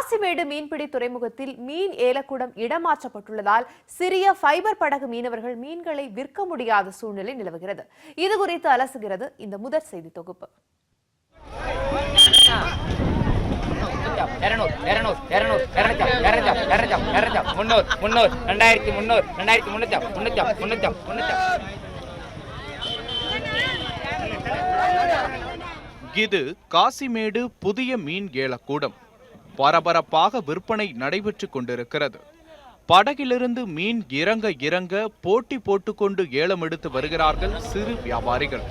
காசிமேடு மீன்பிடி துறைமுகத்தில் மீன் ஏலக்கூடம் இடமாற்றப்பட்டுள்ளதால் சிறிய ஃபைபர் படகு மீனவர்கள் மீன்களை விற்க முடியாத சூழ்நிலை நிலவுகிறது. இதுகுறித்து அலசுகிறது இந்த முதற் செய்தி தொகுப்பு. இது காசிமேடு புதிய மீன் ஏலக்கூடம். பரபரப்பாக விற்பனை நடைபெற்றுக் கொண்டிருக்கிறது. படகிலிருந்து மீன் இறங்க இறங்க போட்டி போட்டுக்கொண்டு ஏலம் எடுத்து வருகிறார்கள் சிறு வியாபாரிகள்.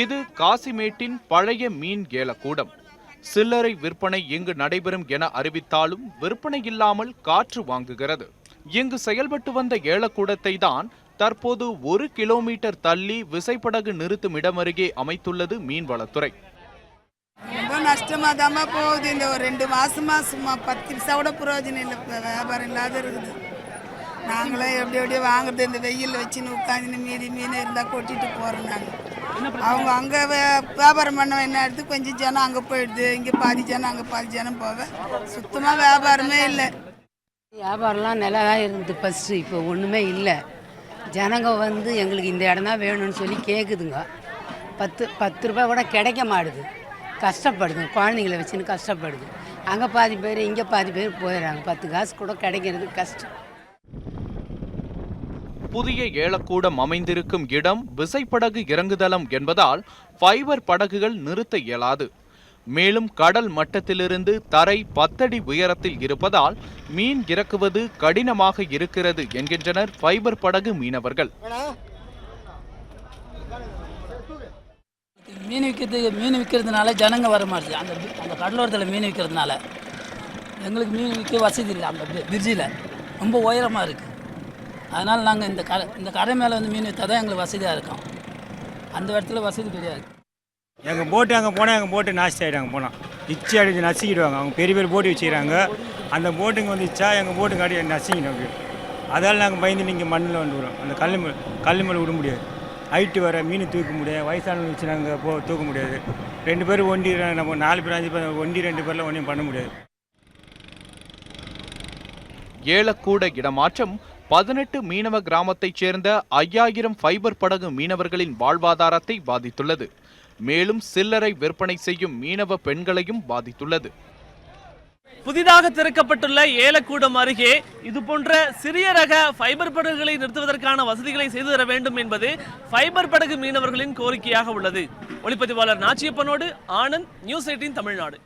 இது காசிமேட்டின் பழைய மீன் ஏலக்கூடம். சில்லறை விற்பனை இங்கு நடைபெறும் என அறிவித்தாலும் விற்பனை இல்லாமல் காற்று வாங்குகிறது. இங்கு செயல்பட்டு வந்த ஏலக்கூடத்தை தான் தற்போது 1 கிலோமீட்டர் தள்ளி விசைப்படகு நிறுத்தும் இடமருகே அமைத்துள்ளது மீன்வளத்துறை. ரொம்ப நஷ்டமா தான் போகுது. இந்த ஒரு 2 மாசமா சும்மா 10 பைசா கூட பிரயோஜனம் இல்லை, வியாபாரம் இல்லாத இருக்குது. நாங்களும் எப்படியோ வாங்குறது இந்த வெயில் வச்சுன்னு உட்காந்து மீதி மீன் இருந்தால் கொட்டிட்டு போகிறோம். நாங்கள் அவங்க அங்கே வியாபாரம் பண்ண என்ன எடுத்து கொஞ்சம் ஜனம் அங்கே போயிடுது, இங்கே பாதி ஜனம் அங்கே பாதி ஜனம் போக சுத்தமாக வியாபாரமே இல்லை. வியாபாரம்லாம் நல்லா தான் இருந்தது ஃபஸ்ட்டு, இப்போ ஒன்றுமே இல்லை. ஜனங்க வந்து எங்களுக்கு இந்த இடம் தான் வேணும்னு சொல்லி கேட்குதுங்க. 10 ரூபாய் கூட கிடைக்க மாட்டுது, கஷ்டப்படுதுங்க. குழந்தைங்கள வச்சுன்னு கஷ்டப்படுது. அங்கே பாதி பேர் இங்கே பாதி பேர் போயிடறாங்க. 10 காசு கூட கிடைக்கிறது கஷ்டம். புதிய ஏலக்கூடம் அமைந்திருக்கும் இடம் விசைப்படகு இறங்குதளம் என்பதால் ஃபைபர் படகுகள் நிறுத்த இயலாது. மேலும் கடல் மட்டத்திலிருந்து தரை 10 அடி உயரத்தில் இருப்பதால் மீன் இறக்குவது கடினமாக இருக்கிறது என்கின்றனர் ஃபைபர் படகு மீனவர்கள். மீன் விற்கிறதுனால ஜனங்க வர மாட்டேது. அந்த கடலோரத்தில் மீன் விற்கிறதுனால எங்களுக்கு மீன் விற்க வசதி இல்லை. அந்த பிரிட்ஜில் ரொம்ப உயரமாக இருக்குது. அதனால் நாங்கள் இந்த கரை மேலே வந்து மீன் விற்றா தான் எங்களுக்கு வசதியாக இருக்கும். அந்த இடத்துல வசதி கிடையாது. எங்கள் போட்டு அங்கே போனால் எங்கள் போட்டு நாஸ்தி ஆகிட்டாங்க. போனால் இச்சி அடிச்சு நசுக்கிடுவாங்க. அவங்க பெரிய பெரிய போட்டு வச்சுக்கிறாங்க. அந்த போட்டுங்க வந்து இச்சா எங்கள் போட்டுங்க அடி நசுக்கிடும். அதால் நாங்கள் பயந்து நீங்கள் மண்ணில் வந்து விடுறோம். அந்த கல் மேலே விட முடியாது. ஹைட்டு வர மீன் தூக்க முடியாது. வயசானவங்க வச்சு நாங்கள் தூக்க முடியாது. 2 பேர் ஒண்டி, நம்ம 4 பேர் 5 பேர் ஒண்டி 2 பேரில் ஒன்றையும் பண்ண முடியாது. ஏலக்கூட இடமாற்றம் 18 மீனவ கிராமத்தைச் சேர்ந்த 5000 ஃபைபர் படகு மீனவர்களின் வாழ்வாதாரத்தை பாதித்துள்ளது. மேலும் சில்லறை விற்பனை செய்யும் மீனவ பெண்களையும் பாதித்துள்ளது. புதிதாக திறக்கப்பட்டுள்ள ஏலக்கூடம் அருகே இதுபோன்ற சிறிய ரக ஃபைபர் படகுகளை நிறுத்துவதற்கான வசதிகளை செய்து தர வேண்டும் என்பது ஃபைபர் படகு மீனவர்களின் கோரிக்கையாக உள்ளது. ஒளிப்பதிவாளர் நாச்சியப்பனோடு ஆனந்த், நியூஸ் 18 தமிழ்நாடு.